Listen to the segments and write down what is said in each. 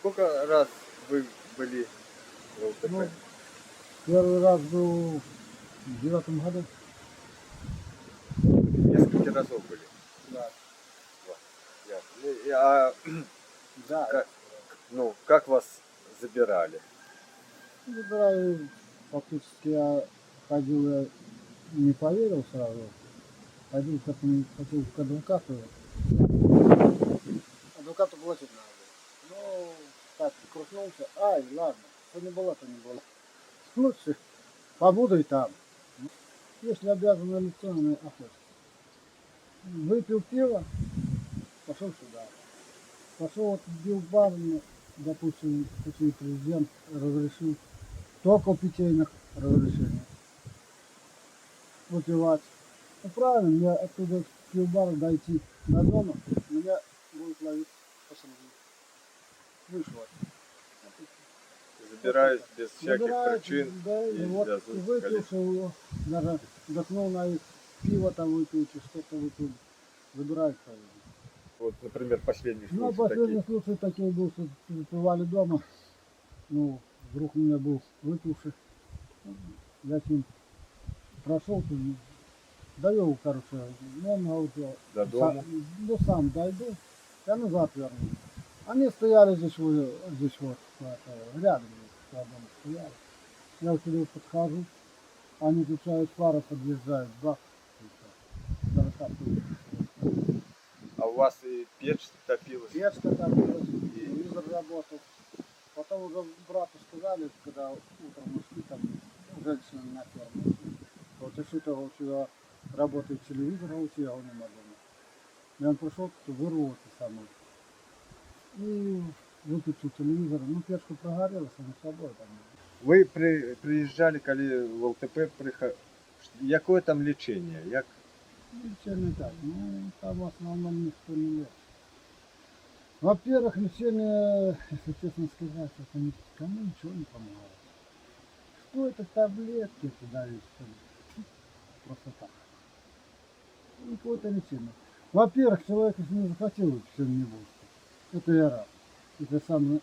сколько раз вы были в ЛТП? Ну, первый раз был в 9 году. Несколько разов были. Да. Ясно. А Да. как вас забирали? Забираю, фактически я ходил, я не поверил сразу. Ходил хотел к адвокату. Адвокату платить надо. Ну, так, крутнулся. Ай, ладно, что не было, то не было. Лучше побуду и там. Если обязаны лицо, на охоту. Выпил пиво, пошел сюда. Пошел вот бил бар, допустим, какой президент разрешил только у питейных разрешений выпивать. Ну правильно, мне оттуда с пивбара дойти до дома, меня будет ловить посмотреть. Вышло. Забирают без всяких Забирают, причин да, и вот везут в выпивший его, даже вдохнул на их пиво там выпил, что-то выпил, забирают сразу. Вот, например, последний Ну, случай последний такой. случай такой был, что выпивали дома. Ну, друг у меня был выпивший. Я с ним прошел, довел, короче, ну, он говорит, До дома? ну, сам дойду, я назад верну. Они стояли здесь вот, рядом, с дома стояли. Я вот сюда подхожу, они включают фары, подъезжают, бах, и всё. 40 тысяч. А у вас и печь топилась? Печка там была, телевизор работал. Потом уже брату сказали, когда утром ушли, там женщина на ферме. Вот и что у тебя работает телевизор, а у тебя его нема дома. И он пришел, вырвал это самое. И выключил телевизор. Ну, печка прогорела, само собой там. Ви приїжджали, коли в ЛТП приходили. Якое там лечение? Як... Лечение так, ну, там в основном никто не лечит. Во-первых, лечение, если честно сказать, это никому ничего не помогает. Что это таблетки туда и что? Просто так. Никакого-то лечения. Во-первых, человек, если не захотел, все не будет. Это я рад. Это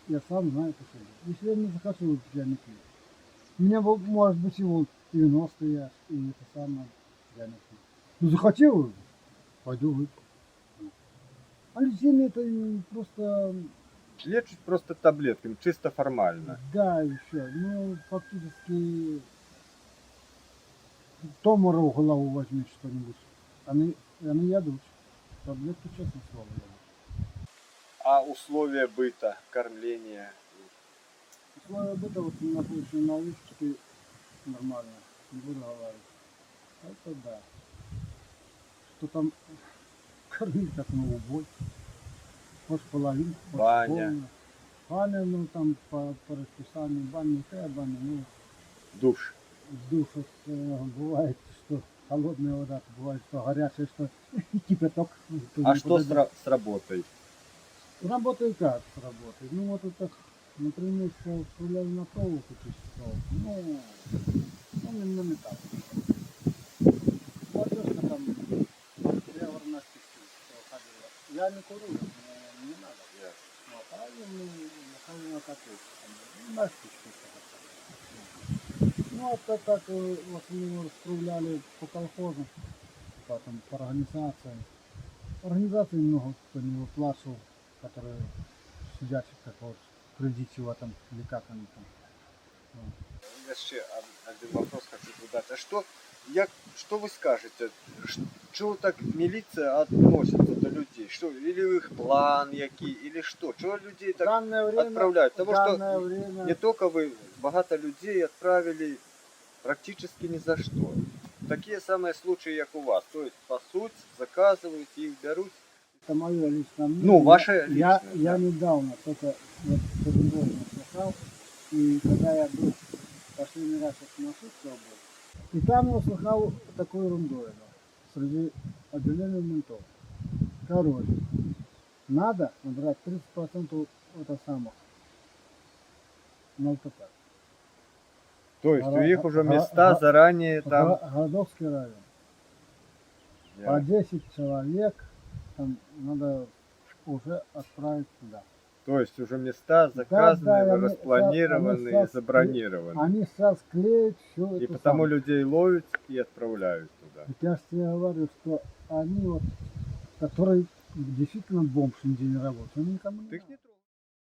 я сам знаю, по себе. Если я не захочу выпить, я не пью. Мне может быть его 90 я, и это самое, я не пью. Ну захотел выпить, пойду выпью. А лечение это просто... Лечить просто таблетками, чисто формально. Да, и все. Ну, фактически, томора в голову возьми что-нибудь. Они ядут. Таблетки, честно слово, ядут. А условия быта, кормления? Условия быта, вот у меня получили налички нормально, не буду говорить. Это да. Что там кормить как на убой. Может половинку, может Баня. полную. Баня, ну там по расписанию баня, какая баня, ну Душ. в душе бывает, что холодная вода, бывает, что горячая, что кипяток. А что с работой? Работает как работает? Ну вот это, например, что стреляли на проволоку часов, ну не так. Молодежка там, я говорю, на ходила. Я не курю, мне не надо. Вот, а я на котлетку, на спичку. Ну, это так вот мы распределяли по колхозу, потом по организациям. Организаций много кто не выплачивал, которые сидящих как вот в кредите в этом, или как они там. Я ще один вопрос хочу задати. Що ви скажете? Чого так міліція относиться до людей? Що, или их план який, или що? Чого людей так отправляют? Потому что не только вы, багато людей отправили практически ни за что. Такие самые случаи, как у вас. То есть пасуть, заказывают, их берут. Это мое личное мнение. Ну, ваше личное. Я недавно только вот слыхал, и когда я был последний раз от маршрутка был, и там я услыхал такую ерунду среди отделения ментов. Короче, надо набрать 30% это самых на ЛТП. То есть у них уже места заранее там... Городовский район. По 10 человек там надо уже отправить туда. То есть уже места Да, заказаны, да, они распланированы, сейчас забронированы. Они сейчас клеят все И это потому самое. людей ловят и отправляют туда. Так я же тебе говорю, что они вот, которые действительно бомж нигде не работают, они никому не Ты их надо. не трогай.